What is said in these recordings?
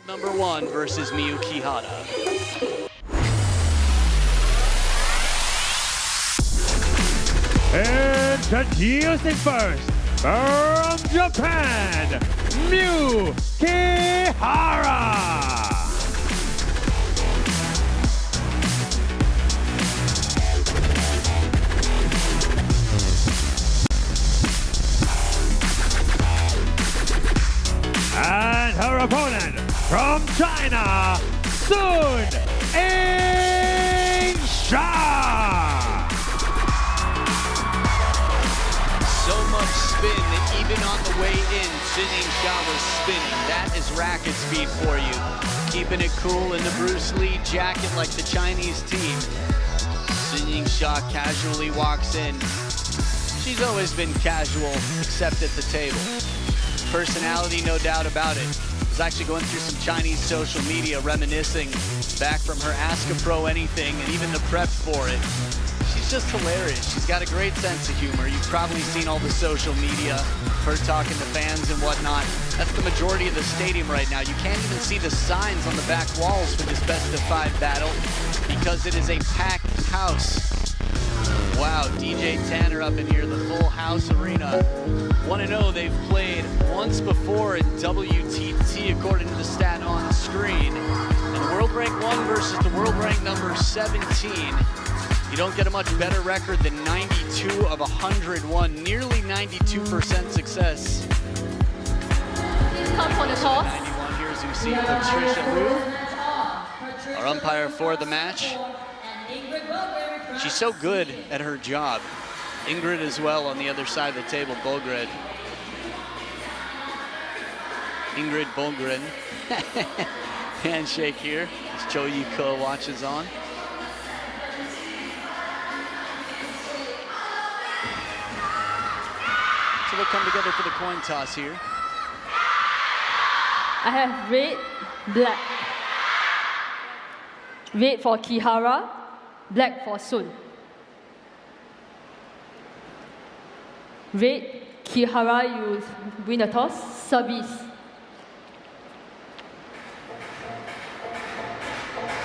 World number 1 versus MIYUU KIHARA. Introducing first, from Japan, MIYUU KIHARA. And her opponent from China, YINGSHA. So much spin that even on the way in, YINGSHA was spinning. That is racket speed for you. Keeping it cool in the Bruce Lee jacket like the Chinese team. YINGSHA casually walks in. She's always been casual, except at the table. Personality, no doubt about it. I was actually going through some Chinese social media, reminiscing back from her Ask a Pro Anything and even the prep for it. She's just hilarious. She's got a great sense of humor. You've probably seen all the social media, her talking to fans and whatnot. That's the majority of the stadium right now. You can't even see the signs on the back walls for this best-of-5 battle because it is a packed house. Wow, DJ Tanner up in here, the full house arena. 1-0, they've played once before in WTT, according to the stat on screen. And world rank 1 versus the world rank number 17. You don't get a much better record than 92 of 101, nearly 92% success. Come for the toss. 91, here's Uzi Patricia Liu, our umpire for the match. She's so good at her job. Ingrid as well on the other side of the table, Bolgred. Ingrid Bolgren. Handshake here as Cho Yi-ko watches on. So they'll come together for the coin toss here. I have red, black. Red for KIHARA, black for Sun. Red, KIHARA, you win the toss, service.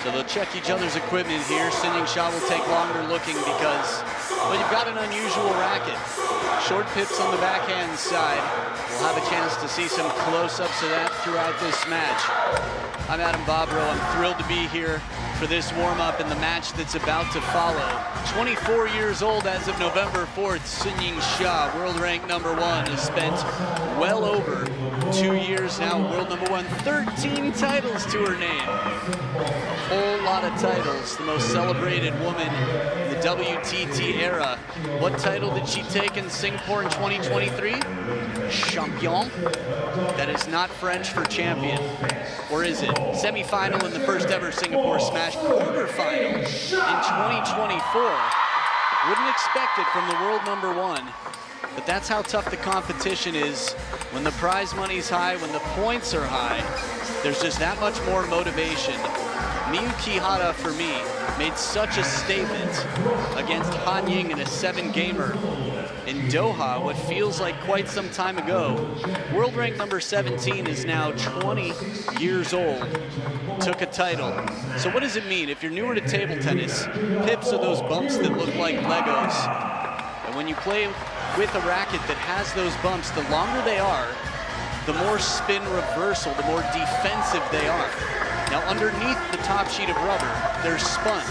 So they'll check each other's equipment here. YINGSHA will take longer looking because, well, you've got an unusual racket. Short pips on the backhand side. We'll have a chance to see some close-ups of that throughout this match. I'm Adam Bobrow. I'm thrilled to be here for this warm-up in the match that's about to follow. 24 years old as of November 4th, YINGSHA, world rank number 1, has spent well over 2 years now, world number 1, 13 titles to her name. A whole lot of titles, the most celebrated woman in the WTT era. What title did she take in Singapore in 2023? Champion. That is not French for champion. Or is it? Semi-final in the first ever Singapore Smash, quarterfinal in 2024. Wouldn't expect it from the world number 1. But that's how tough the competition is. When the prize money's high, when the points are high, there's just that much more motivation. MIYUU KIHARA, for me, made such a statement against Han Ying in a 7-gamer in Doha, what feels like quite some time ago. World rank number 17 is now 20 years old, took a title. So what does it mean? If you're newer to table tennis, pips are those bumps that look like Legos. And when you play with a racket that has those bumps, the longer they are, the more spin reversal, the more defensive they are. Now underneath the top sheet of rubber, there's sponge.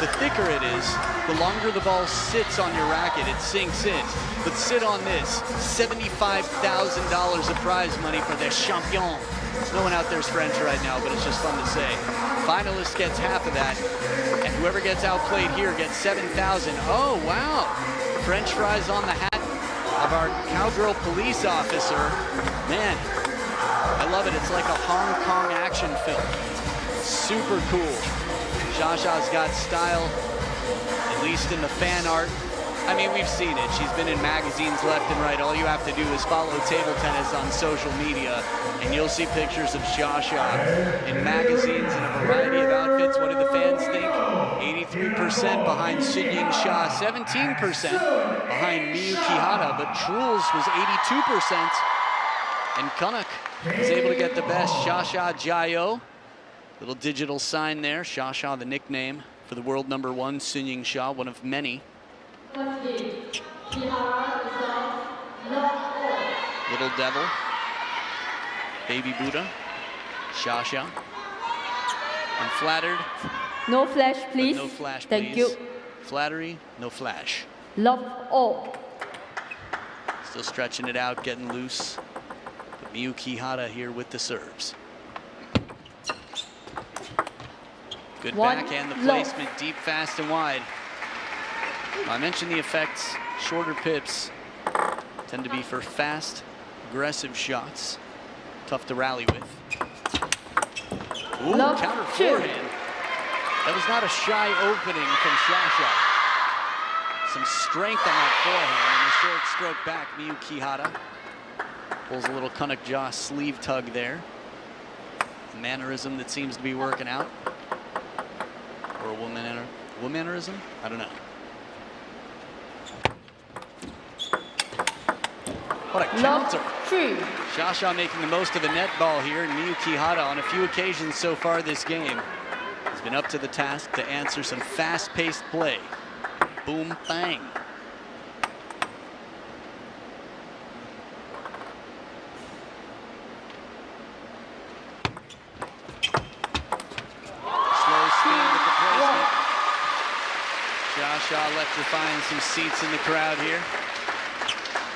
The thicker it is, the longer the ball sits on your racket, it sinks in. But sit on this, $75,000 of prize money for the champion. No one out there's French right now, but it's just fun to say. Finalist gets half of that, and whoever gets outplayed here gets $7,000. Oh, wow. French fries on the hat of our cowgirl police officer. Man, I love it. It's like a Hong Kong action film. Super cool. Xia got style, at least in the fan art. I mean, we've seen it. She's been in magazines left and right. All you have to do is follow table tennis on social media, and you'll see pictures of Xia in magazines in a variety of outfits. What do the fans think? 83% behind YINGSHA, 17% behind MIYUU KIHARA, but Truls was 82%, and Kunak is able to get the best. YINGSHA Jayo. Little digital sign there. YINGSHA, the nickname for the world #1, YINGSHA, one of many. Little Devil. Baby Buddha. YINGSHA. I'm flattered. No flash, please. No flash, Thank please. you. Flattery, no flash. Love all. Still stretching it out, getting loose. But MIYUU KIHARA here with the serves. Good backhand, the placement, deep, fast, and wide. I mentioned the effects. Shorter pips tend to be for fast, aggressive shots. Tough to rally with. Ooh, counter forehand. That was not a shy opening from YINGSHA. Some strength on that forehand and a short stroke back. MIYUU KIHARA pulls a little Kunuk jaw sleeve tug there. A mannerism that seems to be working out. Or a womanerism? I don't know. What a counter. YINGSHA making the most of the net ball here, and MIYUU KIHARA on a few occasions so far this game has been up to the task to answer some fast-paced play. Boom, bang. Slow spin with the placement. YINGSHA electrifying some seats in the crowd here.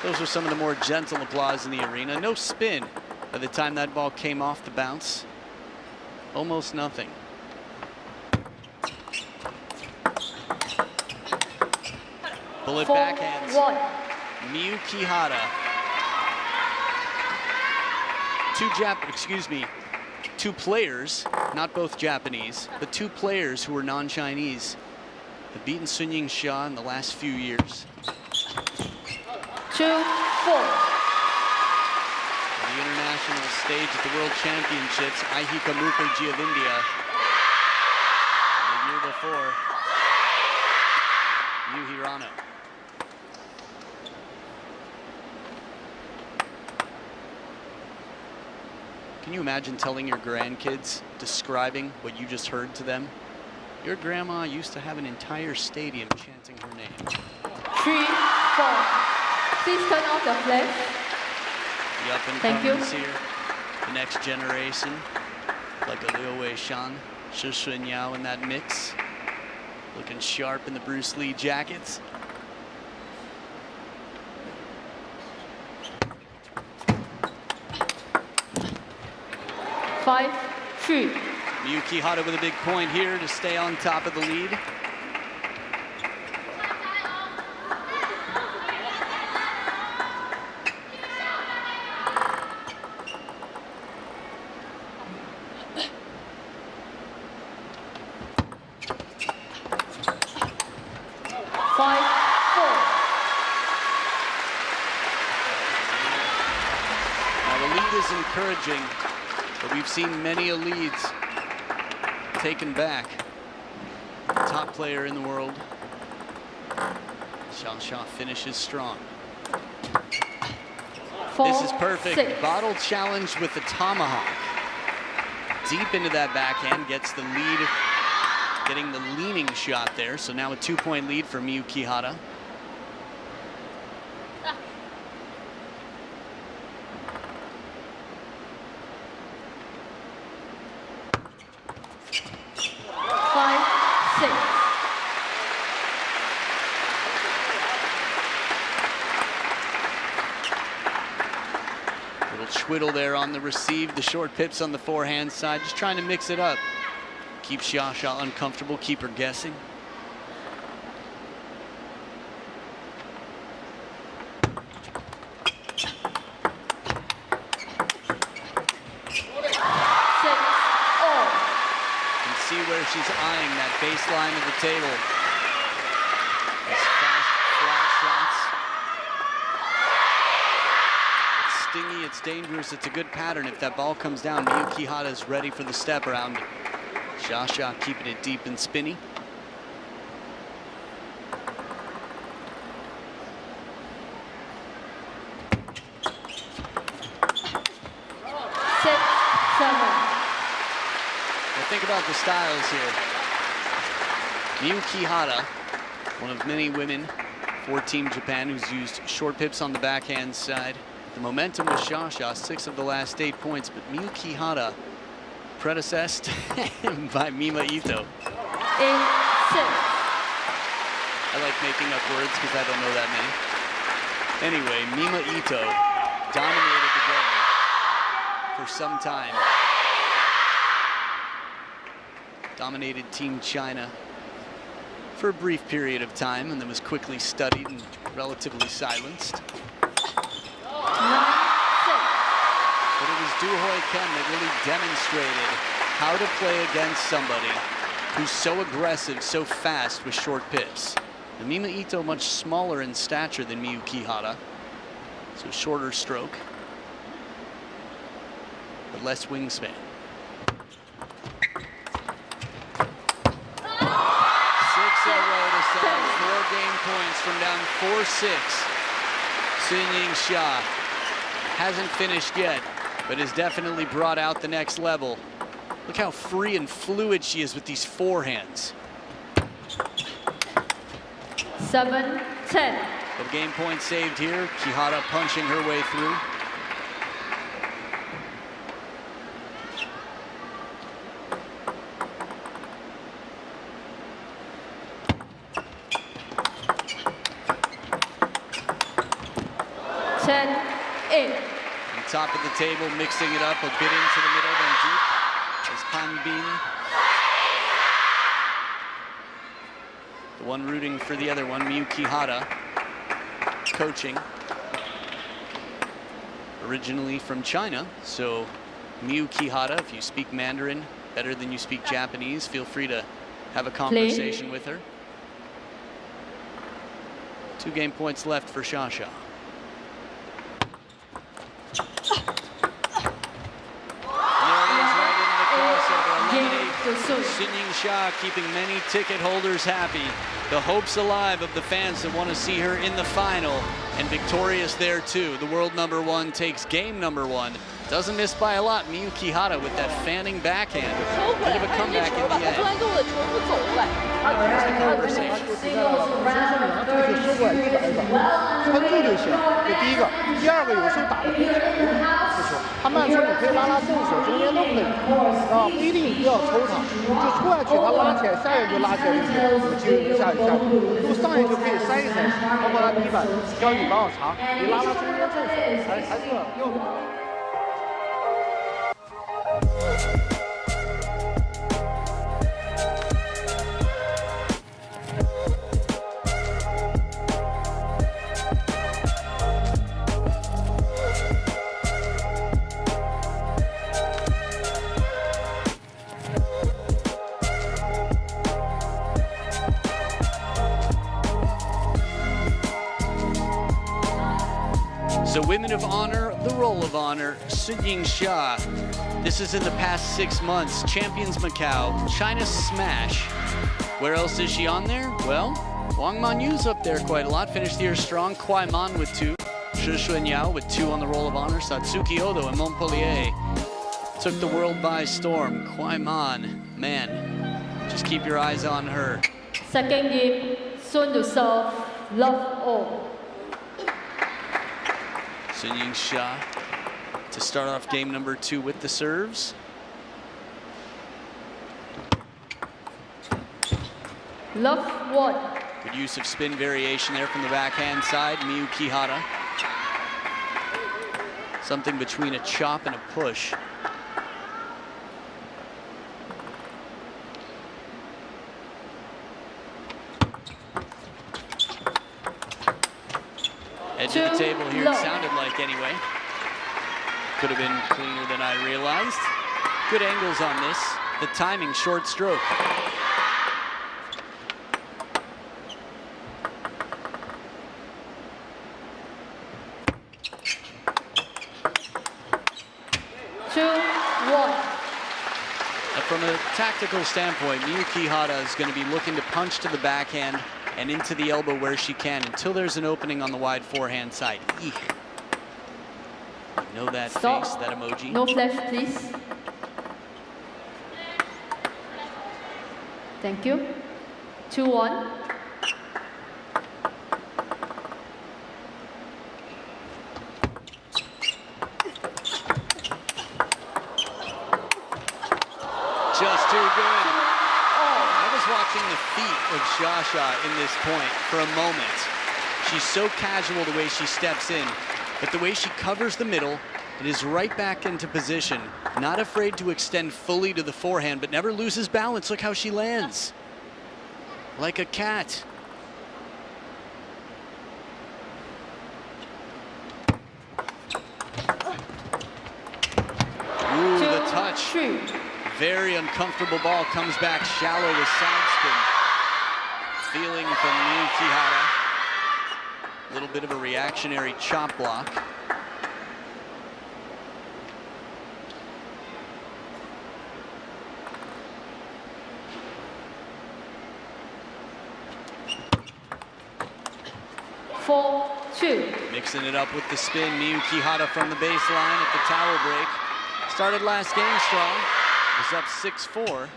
Those were some of the more gentle applause in the arena. No spin by the time that ball came off the bounce. Almost nothing. Bullet backhands. MIYUU KIHARA. Two players, not both Japanese, but two players who were non-Chinese have beaten YINGSHA in the last few years. 2-4. On the international stage at the World Championships, Ahika Mukherjee of India. And the year before, Yu Hirano. Can you imagine telling your grandkids, describing what you just heard to them? Your grandma used to have an entire stadium chanting her name. 3-4. Please turn off the flash. The up-and-comers here, the next generation, like a Liu Weishan, Shi Xunyao in that mix, looking sharp in the Bruce Lee jackets. Five, 3. MIYUU KIHARA with a big point here to stay on top of the lead. Encouraging, but we've seen many leads taken back. The top player in the world. YINGSHA finishes strong. This is perfect. 6. Bottle challenge with the tomahawk. Deep into that backhand, gets the lead, getting the leaning shot there. So now a 2-point lead for MIYUU KIHARA. Twiddle there on the receive, the short pips on the forehand side, just trying to mix it up. Keep YINGSHA uncomfortable, keep her guessing. You can see where she's eyeing that baseline of the table. These fast, flat shots. Stingy, it's dangerous, it's a good pattern. If that ball comes down, MIYUU KIHARA is ready for the step around. YINGSHA keeping it deep and spinny. Well, think about the styles here. MIYUU KIHARA, one of many women for Team Japan who's used short pips on the backhand side. The momentum was Shasha, 6 of the last 8 points, but MIYUU KIHARA predecessed by MIYUU. I like making up words because I don't know that many. Anyway, MIYUU dominated the game for some time. Dominated Team China for a brief period of time and then was quickly studied and relatively silenced. But it was Du-Hoi Ken that really demonstrated how to play against somebody who's so aggressive, so fast with short pips. And MIYUU much smaller in stature than MIYUU KIHARA, so shorter stroke, but less wingspan. 6 in a row to set 4 game points from down 4-6. YINGSHA hasn't finished yet, but has definitely brought out the next level. Look how free and fluid she is with these forehands. 7-10. The game point saved here. KIHARA punching her way through. On top of the table, mixing it up a bit into the middle, then deep as Pan Bin. The one rooting for the other one, MIYUU KIHARA, coaching. Originally from China, so MIYUU KIHARA, if you speak Mandarin better than you speak Japanese, feel free to have a conversation with her. 2 game points left for Shasha. YINGSHA keeping many ticket holders happy. The hopes alive of the fans that want to see her in the final, and victorious there too. The world #1 takes game #1. Doesn't miss by a lot. MIYUU KIHARA with that fanning backhand. Bit of a comeback in the end. Conversation. 穿住就行，这第一个。第二个有时候打的不球，他慢车你可以拉拉正手，中间都可以，啊，不一定要抽他，就出来去他拉起来，下眼就拉起来就行，有机会就下去下去，不上眼就可以塞一塞，包括他底板只要你往长，你拉拉中间正手，还是用。 So women of honor, the roll of honor, YINGSHA. This is in the past 6 months. Champions Macau, China Smash. Where else is she on there? Well, Wang Manyu's up there quite a lot. Finished the year strong. Kuai Man with 2. Shi Xuanyao with 2 on the roll of honor. Satsuki Odo in Montpellier took the world by storm. Kuai Man, man, just keep your eyes on her. Second game, soon to serve, love all. YINGSHA to start off game #2 with the serves. Love 1. Good use of spin variation there from the backhand side. MIYUU KIHARA. Something between a chop and a push. Edge of the table here, it sounded like anyway. Could have been cleaner than I realized. Good angles on this. The timing, short stroke. From a tactical standpoint, MIYUU KIHARA is going to be looking to punch to the backhand and into the elbow where she can until there's an opening on the wide forehand side. Eek. You know that face, that emoji. No flash, please. Thank you. 2-1. Just too good. I was watching the feet of YINGSHA in this point for a moment. She's so casual the way she steps in, but the way she covers the middle and is right back into position, not afraid to extend fully to the forehand, but never loses balance. Look how she lands. Like a cat. Ooh, the touch. 2-3. Very uncomfortable ball, comes back shallow with side spin. Feeling from MIYUU KIHARA. A little bit of a reactionary chop block. Mixing it up with the spin, MIYUU KIHARA from the baseline at the tower break. Started last game strong, was up 6-4.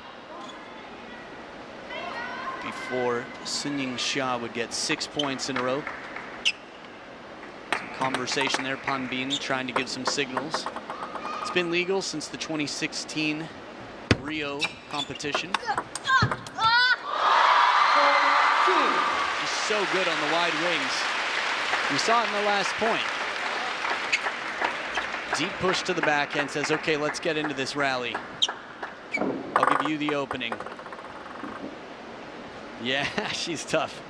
Before YINGSHA would get 6 points in a row. Some conversation there, Panbin trying to give some signals. It's been legal since the 2016 Rio competition. She's so good on the wide wings. We saw it in the last point. Deep push to the backhand, says, okay, let's get into this rally. I'll give you the opening. Yeah, she's tough.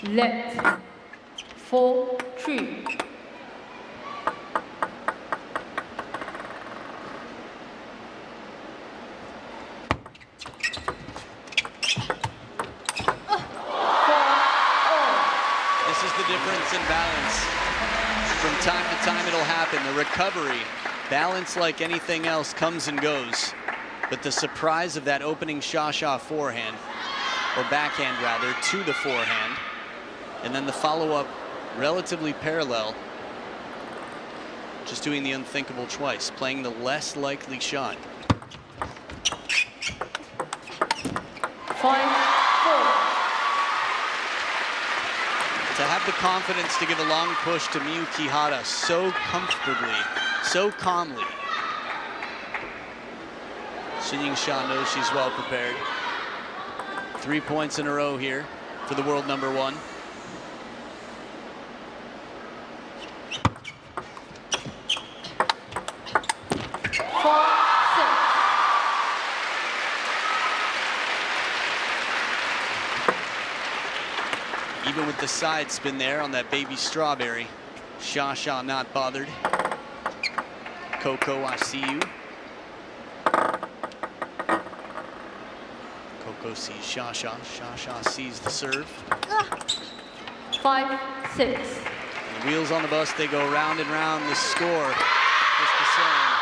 Left. 4-3. Difference in balance. From time to time it'll happen. The recovery, balance like anything else, comes and goes. But the surprise of that opening YINGSHA forehand, or backhand rather, to the forehand, and then the follow-up relatively parallel, just doing the unthinkable twice, playing the less likely shot. 5-4. To have the confidence to give a long push to MIYUU KIHARA so comfortably, so calmly. YINGSHA knows she's well prepared. 3 points in a row here for the world number one. Even with the side spin there on that baby strawberry, YINGSHA not bothered. Coco, I see you. Coco sees YINGSHA. YINGSHA sees the serve. 5-6. The wheels on the bus, they go round and round. The score just the same.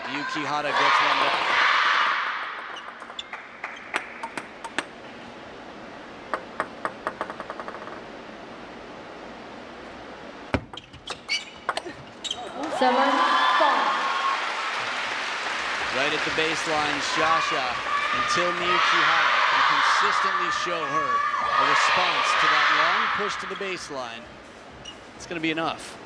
MIYUU KIHARA gets one back. Right at the baseline, YINGSHA, until MIYUU KIHARA can consistently show her a response to that long push to the baseline, it's going to be enough.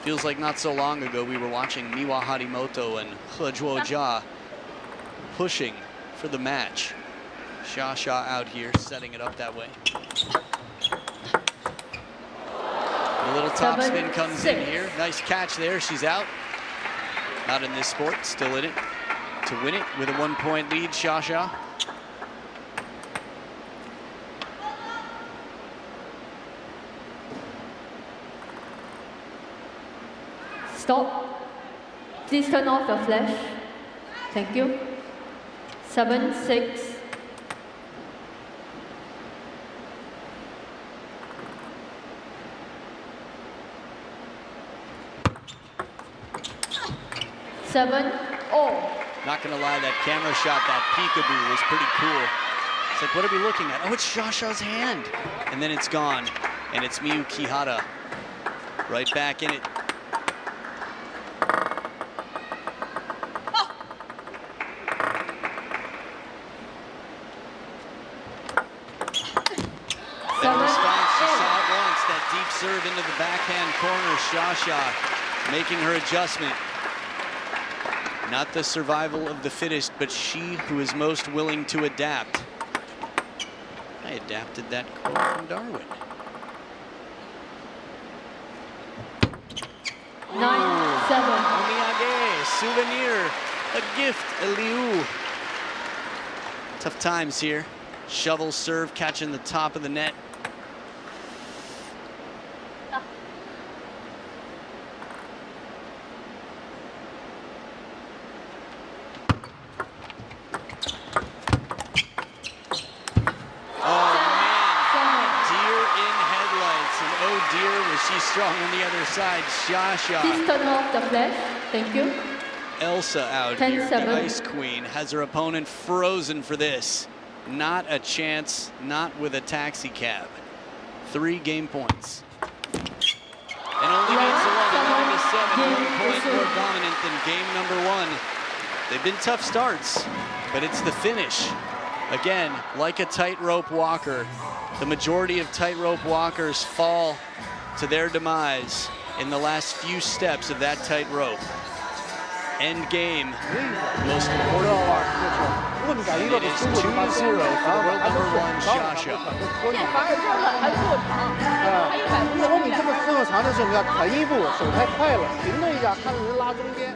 Feels like not so long ago we were watching Miwa Harimoto and He Zhuojia pushing for the match. YINGSHA out here setting it up that way. A little top spin comes in here. Nice catch there. She's out. Not in this sport. Still in it to win it with a 1 point lead. YINGSHA. Stop. Please turn off the flash. Thank you. 7-6. Not gonna lie, that camera shot, that peekaboo was pretty cool. It's like, what are we looking at? Oh, it's YINGSHA's hand. And then it's gone. And it's MIYUU KIHARA right back in it. serve into the backhand corner. Shasha making her adjustment. Not the survival of the fittest, but she who is most willing to adapt. I adapted that quote from Darwin. 9-7. Omiyage, souvenir, a gift, a liu. Tough times here. Shovel serve catching the top of the net. She's strong on the other side. Shasha. Please turn off the flash. Thank you. Elsa out here, the Ice Queen, has her opponent frozen for this. Not a chance, not with a taxi cab. 3 game points. And only needs the one, 9-7, 1 point more dominant than game number 1. They've been tough starts, but it's the finish. Again, like a tightrope walker, the majority of tightrope walkers fall to their demise in the last few steps of that tightrope. End game, most important part. And it is 2-0 for the world number 1, Shasha. 如果你这么正常的时候，你要腾一步，手太快了，停了一下，看着人拉中间。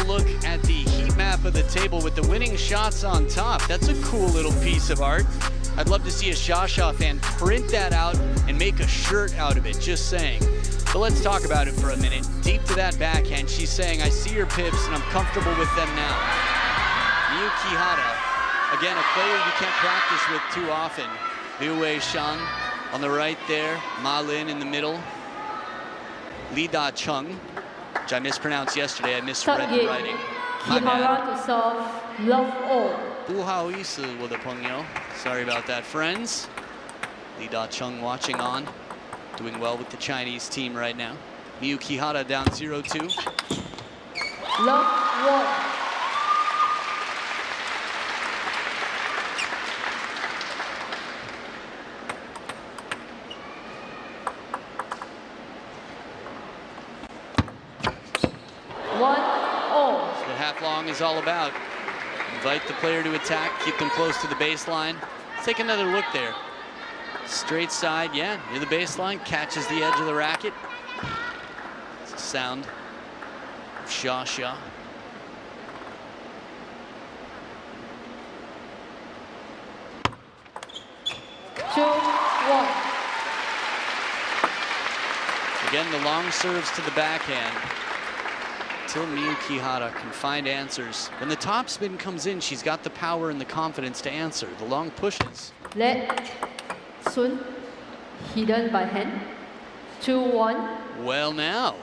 Look at the heat map of the table with the winning shots on top. That's a cool little piece of art. I'd love to see a Shasha fan print that out and make a shirt out of it, just saying. But let's talk about it for a minute. Deep to that backhand, she's saying, I see your pips and I'm comfortable with them now. MIYUU KIHARA, again, a player you can't practice with too often. Liu Shan on the right there, Ma Lin in the middle. Li Da Chung, which I mispronounced yesterday. I misread the writing. KIHARA to serve, love all. 不好意思，我的朋友. Sorry about that, friends. Li Da Chung watching on, doing well with the Chinese team right now. MIYUU KIHARA down 0-2. Love one. Long is all about. Invite the player to attack, keep them close to the baseline. Let's take another look there. Straight side, yeah, near the baseline, catches the edge of the racket. It's a sound of Shasha. Again, the long serves to the backhand. Until MIYUU KIHARA can find answers. When the topspin comes in, she's got the power and the confidence to answer. The long pushes. Let Sun hidden by hand. 2-1. Well now.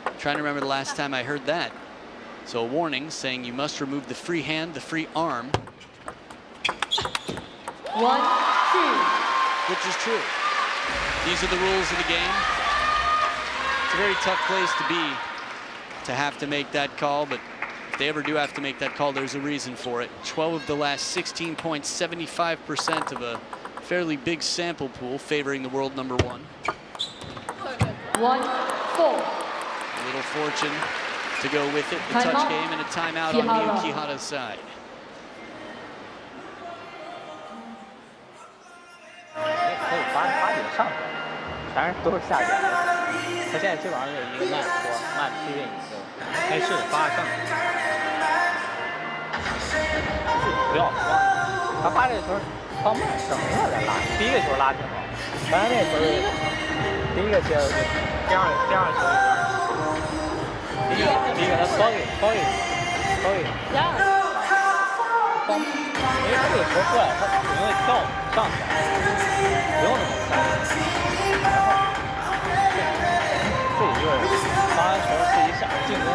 I'm trying to remember the last time I heard that. So a warning saying you must remove the free hand, the free arm. 1-2. Which is true. These are the rules of the game. It's a very tough place to be, to have to make that call, but if they ever do have to make that call, there's a reason for it. 12 of the last 16 points, 75% of a fairly big sample pool favoring the world number 1. 1-4. A little fortune to go with it. The touch game and a timeout on MIYUU KIHARA's side. 可以8点上分，全都是下点。他现在基本上就是一个慢拖、慢推运一个，开始8上。不要慌，他发这个球放慢，整个再拉。第一个球拉挺好，刚才那个球第一个接的第二球，第一个他包给，放慢，因为他这个球过来，他只能跳上去，不用那么快。自己就是发完球自己想着进攻，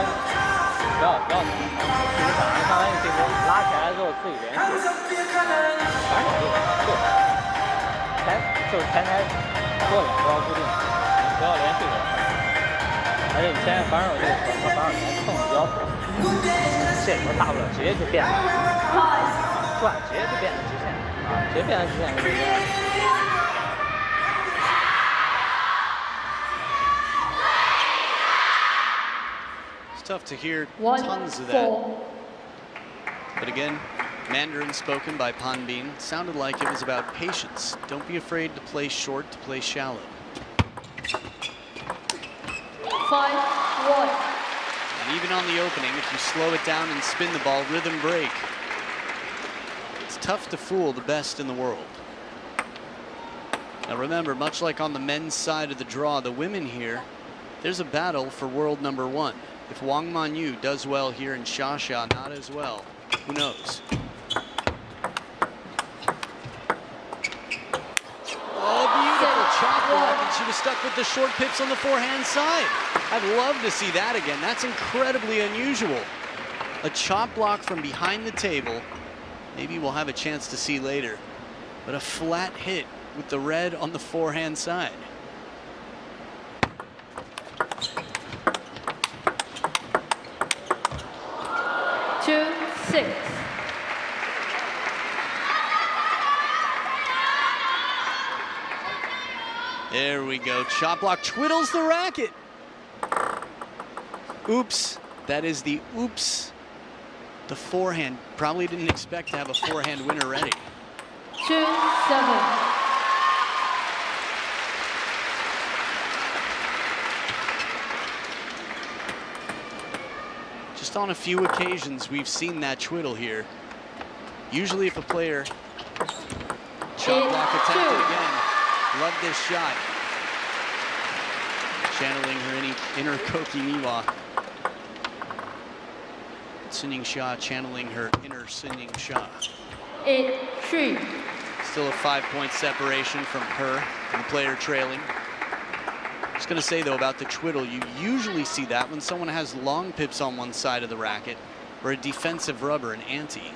不要自己想着发完一个进攻，拉起来之后自己连续，反手就是前台做脸都要固定，不要连续的。而且你现在反手这个球和反手前蹭的比较多，这球大不了直接就变了，转直接就变成直线啊，直接变成直线就这样。Tough to hear tons of that. But again, Mandarin spoken by Panbin sounded like it was about patience. Don't be afraid to play short, to play shallow. 5-1. And even on the opening, if you slow it down and spin the ball, rhythm break. It's tough to fool the best in the world. Now remember, much like on the men's side of the draw, the women here, there's a battle for world #1. If MIYUU does well here and YINGSHA not as well, who knows? Oh, beautiful chop block, and she was stuck with the short pips on the forehand side. I'd love to see that again. That's incredibly unusual. A chop block from behind the table, maybe we'll have a chance to see later, but a flat hit with the red on the forehand side. There we go. Chop block twiddles the racket. Oops. That is the oops. The forehand. Probably didn't expect to have a forehand winner ready. 2-7. Just on a few occasions we've seen that twiddle here. Usually if a player chop block attempted again. Love this shot. Channeling her inner Koki Niwa. YINGSHA channeling her inner YINGSHA. 8-3. Still a 5-point separation from her and the player trailing. Just gonna say though about the twiddle, you usually see that when someone has long pips on one side of the racket or a defensive rubber, an ante.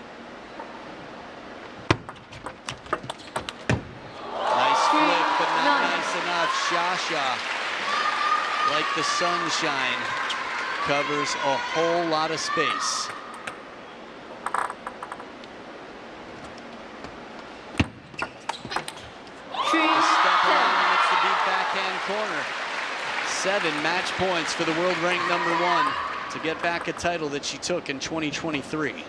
Nice flip, but not nice enough. YINGSHA, like the sunshine, covers a whole lot of space. Step on and it's the deep backhand corner. 7 match points for the world ranked #1 to get back a title that she took in 2023. Inside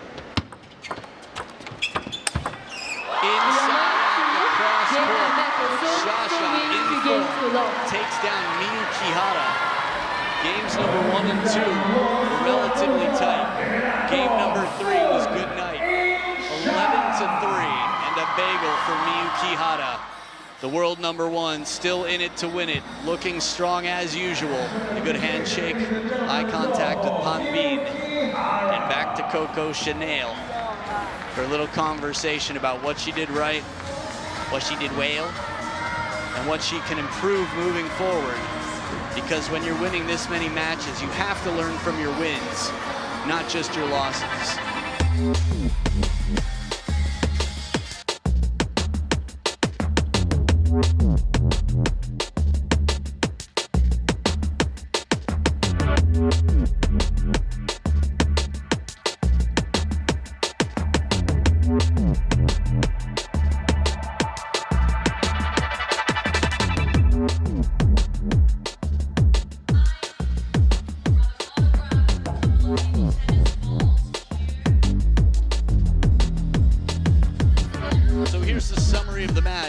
out the cross court, YINGSHA in full takes down MIYUU KIHARA. Games #1 and 2 were relatively tight. Game #3 was good night. 11-3 and a bagel for MIYUU KIHARA. The world #1 still in it to win it, looking strong as usual. A good handshake, eye contact with Panbin, and back to Coco Chanel for a little conversation about what she did right, what she did well, and what she can improve moving forward. Because when you're winning this many matches, you have to learn from your wins, not just your losses.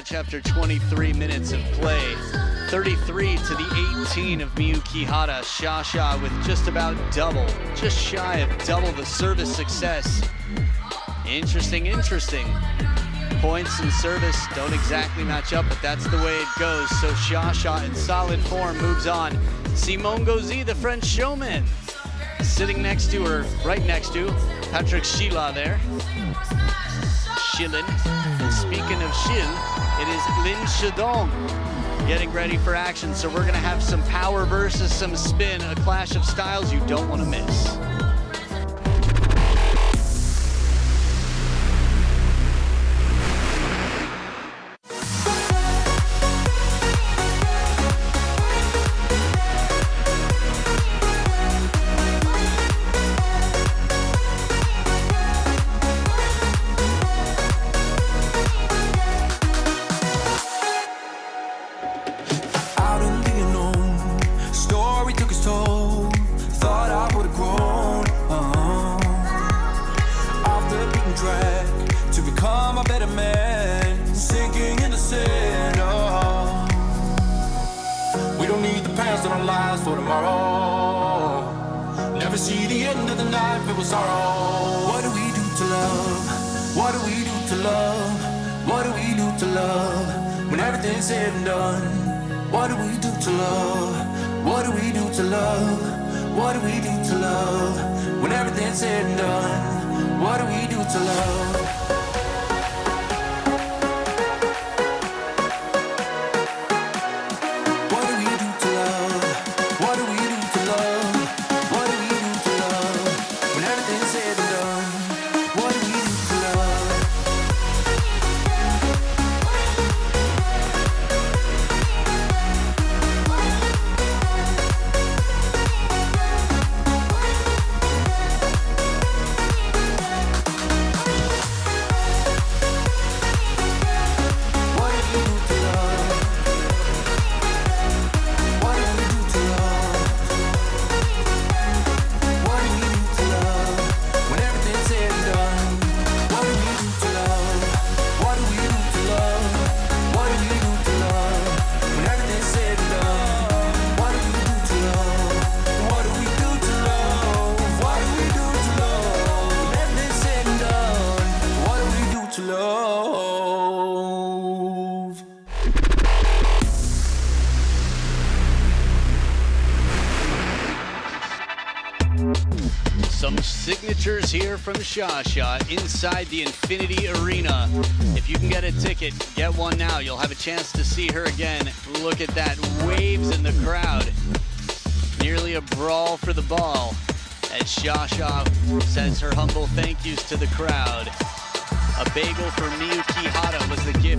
After 23 minutes of play, 33-18 of MIYUU KIHARA. YINGSHA with just about double, just shy of double the service success. Interesting. Points and service don't exactly match up, but that's the way it goes. So YINGSHA in solid form moves on. Simon Gauzy, the French showman, sitting next to her, right next to Patrick Sheila there. Shilin. And speaking of Shil, it is Lin Shidong getting ready for action. So we're gonna have some power versus some spin, a clash of styles you don't want to miss. To become a better man, sinking in the sand. Oh. We don't need the past in our lives for tomorrow. Never see the end of the night filled with sorrow. What do we do to love? What do we do to love? What do we do to love? When everything's said and done. What do we do to love? What do we do to love? What do we do to love? When everything's said and done. What do we do to love? What do we do to love? What do we do to love? What do we do to love? When everything's said and done, what do we do to love? Some signatures here from Shasha inside the Infinity Arena. If you can get a ticket, get one now. You'll have a chance to see her again. Look at that, waves in the crowd. Nearly a brawl for the ball as Shasha says her humble thank yous to the crowd. A bagel for MIYUU KIHARA was the gift.